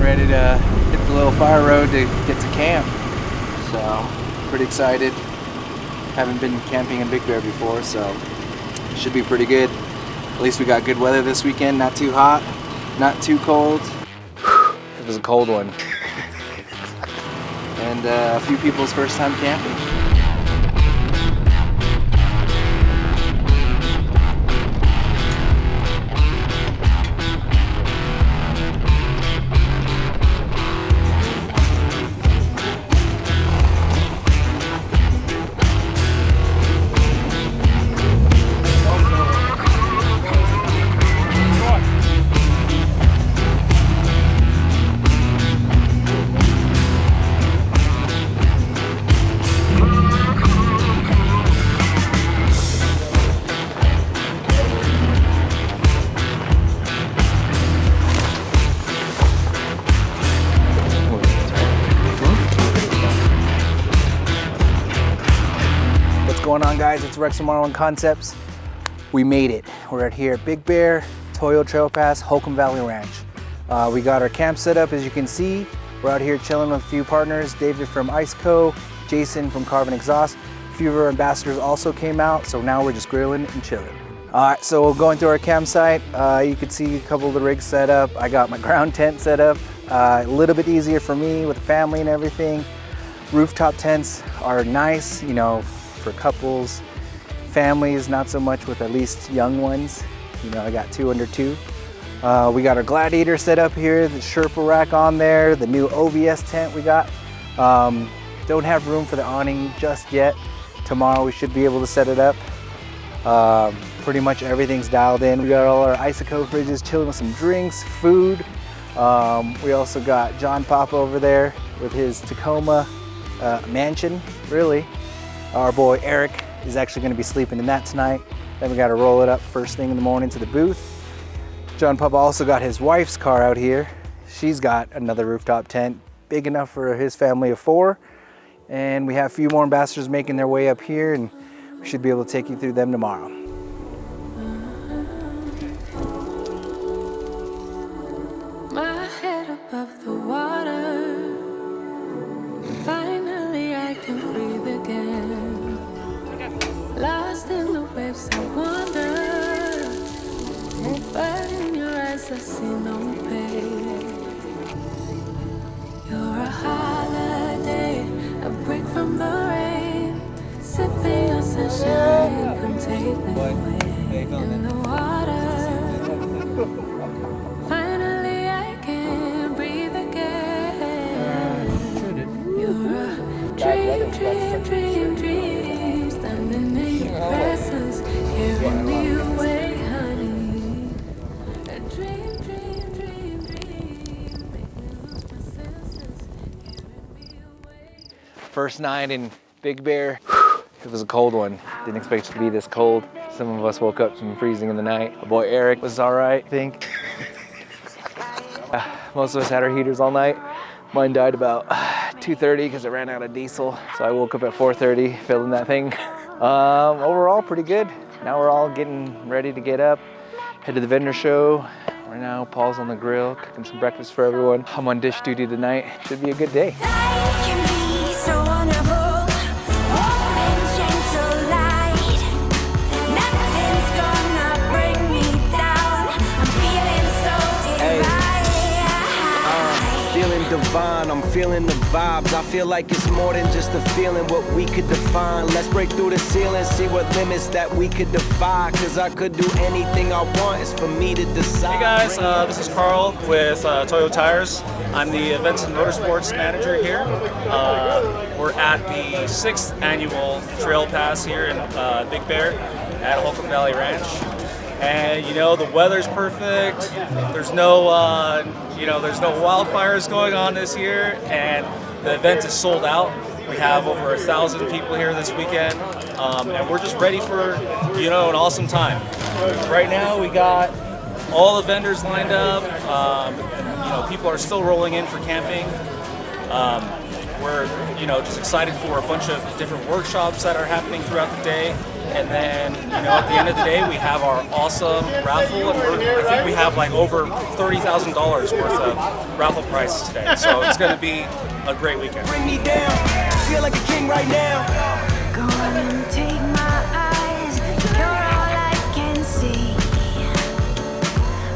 ready to hit the little fire road to get to camp. So, pretty excited. Haven't been camping in Big Bear before, so it should be pretty good. At least we got good weather this weekend, not too hot, not too cold. It was a cold one. And a few people's first time camping. What's going on, guys? It's Rex from R1 Concepts. We made it. We're out here at Big Bear, Toyo Trailpass, Holcomb Valley Ranch. We got our camp set up, as you can see. We're out here chilling with a few partners, David from Ice Co, Jason from Carbon Exhaust. A few of our ambassadors also came out, so now we're just grilling and chilling. All right, so we're going through our campsite. You can see a couple of the rigs set up. I got my ground tent set up. A little bit easier for me with the family and everything. Rooftop tents are nice, you know, for couples, families, not so much with at least young ones. You know, I got 2 under 2. We got our Gladiator set up here, the Sherpa rack on there, the new OVS tent we got. Don't have room for the awning just yet. Tomorrow we should be able to set it up. Pretty much everything's dialed in. We got all our Isoco fridges chilling with some drinks, food. We also got John Papa over there with his Tacoma mansion, really. Our boy Eric is actually going to be sleeping in that tonight. Then we got to roll it up first thing in the morning to the booth. John Papa also got his wife's car out here. She's got another rooftop tent, big enough for his family of 4. And we have a few more ambassadors making their way up here, and we should be able to take you through them tomorrow. My head above the water. Finally I can breathe again. Lost in the waves I wander, but in your eyes I see no pain. You're a holiday, a break from the rain, sipping your sunshine, come take me away in the water. Finally I can breathe again. You're a dream, dream, dream, dream, standing in your presence, carrying me away, honey. A dream, dream, dream, dream, make me lose my senses, carrying me away. First night in Big Bear. It was a cold one. Didn't expect it to be this cold. Some of us woke up from freezing in the night. My boy Eric was all right, I think. Most of us had our heaters all night. Mine died about 2:30 because I ran out of diesel. So I woke up at 4:30 filling that thing. Overall, pretty good. Now we're all getting ready to get up, head to the vendor show. Right now, Paul's on the grill, cooking some breakfast for everyone. I'm on dish duty tonight. Should be a good day. Life can be so wonderful, warm and gentle light. Nothing's gonna bring me down. I'm feeling so divine. Feeling divine, I'm feeling the vibes. I feel like it's more than just a feeling, what we could define. Let's break through the ceiling, see what limits that we could defy. Cause I could do anything I want, it's for me to decide. Hey guys, this is Carl with Toyo Tires. I'm the Events and Motorsports Manager here. We're at the 6th annual Trail Pass here in Big Bear at Holcomb Valley Ranch. And you know, the weather's perfect. There's no there's no wildfires going on this year, and the event is sold out. We have over 1,000 people here this weekend, and we're just ready for, you know, an awesome time. Right now, we got all the vendors lined up. You know, people are still rolling in for camping. We're, you know, just excited for a bunch of different workshops that are happening throughout the day. And then, at the end of the day, we have our awesome raffle, and I think we have like over $30,000 worth of raffle prizes today. So it's going to be a great weekend. Bring me down. I feel like a king right now. Go on and take my eyes. You're all I can see.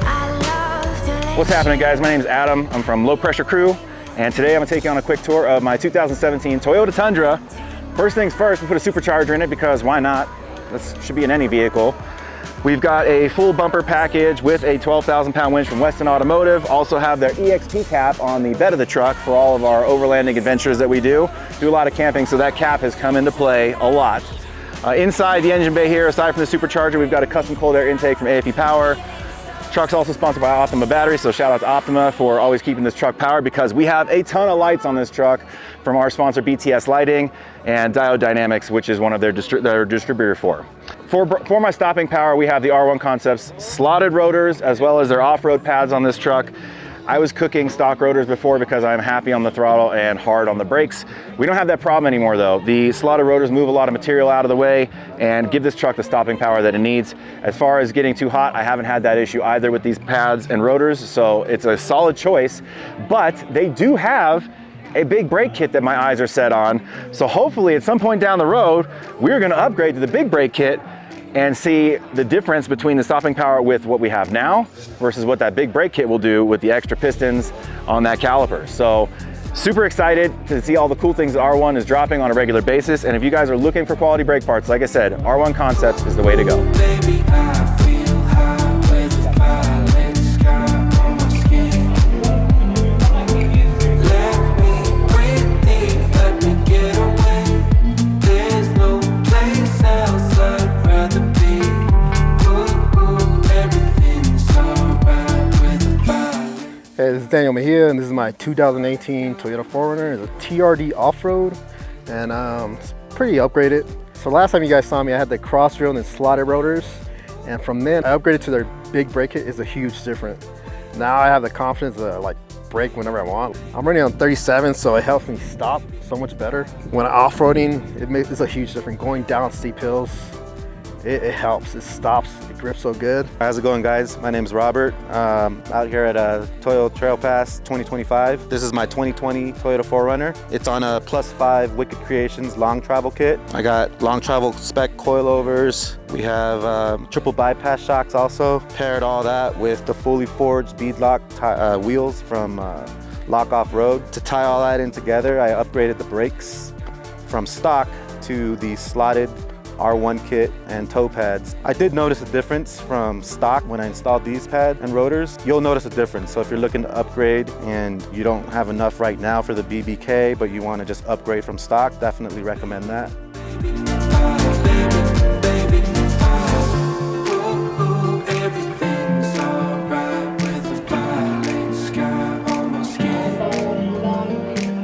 I love to let What's happening, guys? My name is Adam. I'm from Low Pressure Crew, and today I'm gonna take you on a quick tour of my 2017 Toyota Tundra. First things first, we put a supercharger in it because why not? This should be in any vehicle. We've got a full bumper package with a 12,000-pound winch from Weston Automotive. Also have their EXP cap on the bed of the truck for all of our overlanding adventures that we do. Do a lot of camping, so that cap has come into play a lot. Inside the engine bay here, aside from the supercharger, we've got a custom cold air intake from AFP Power. Truck's also sponsored by Optima Battery, so shout out to Optima for always keeping this truck powered, because we have a ton of lights on this truck from our sponsor BTS Lighting and Diode Dynamics, which is one of their distributor for. For my stopping power, we have the R1 Concepts slotted rotors as well as their off-road pads on this truck. I was cooking stock rotors before because I'm happy on the throttle and hard on the brakes. We don't have that problem anymore though. The slotted rotors move a lot of material out of the way and give this truck the stopping power that it needs. As far as getting too hot, I haven't had that issue either with these pads and rotors, so it's a solid choice. But they do have a big brake kit that my eyes are set on. So hopefully at some point down the road, we're gonna upgrade to the big brake kit and see the difference between the stopping power with what we have now versus what that big brake kit will do with the extra pistons on that caliper. So super excited to see all the cool things that R1 is dropping on a regular basis. And if you guys are looking for quality brake parts, like I said, R1 Concepts is the way to go. Baby, I feel high with the violet sky on my skin. Let me breathe, let me get away. There's no place else I'd rather be. Ooh, everything's alright with the violet. Hey, this is Daniel Mejia, and this is my 2018 Toyota 4Runner. It's a TRD off-road, and it's pretty upgraded. So last time you guys saw me, I had the cross drill and slotted rotors, and from then I upgraded to their big brake kit. It's a huge difference. Now I have the confidence to like brake whenever I want. I'm running on 37, so it helps me stop so much better. When off-roading, it's a huge difference. Going down steep hills, it helps. It stops. It grips so good. How's it going, guys? My name's Robert. Out here at Toyo Trailpass 2025. This is my 2020 Toyota 4Runner. It's on a +5 Wicked Creations long travel kit. I got long travel spec coilovers. We have triple bypass shocks also. Paired all that with the fully forged beadlock wheels from Lock Off Road. To tie all that in together, I upgraded the brakes from stock to the slotted R1 kit and toe pads. I did notice a difference from stock when I installed these pads and rotors. You'll notice a difference. So if you're looking to upgrade and you don't have enough right now for the BBK, but you want to just upgrade from stock, definitely recommend that. Everything's alright with the violet sky on my skin.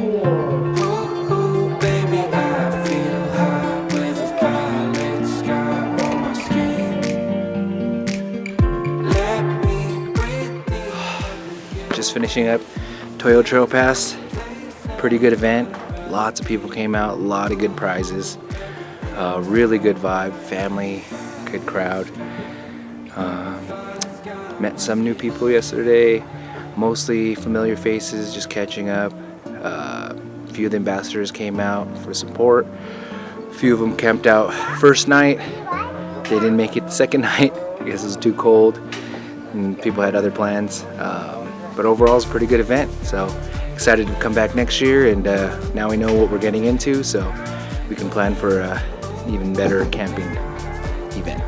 Ooh, baby, I feel high with the violet sky on my skin. Let me breathe. Just finishing up Toyo Trailpass. Pretty good event. Lots of people came out, a lot of good prizes. Really good vibe, family, good crowd. Met some new people yesterday, mostly familiar faces, just catching up. A few of the ambassadors came out for support. A few of them camped out first night. They didn't make it the second night. I guess it was too cold and people had other plans. But overall, it's a pretty good event. So excited to come back next year, and now we know what we're getting into, so we can plan for an even better camping event.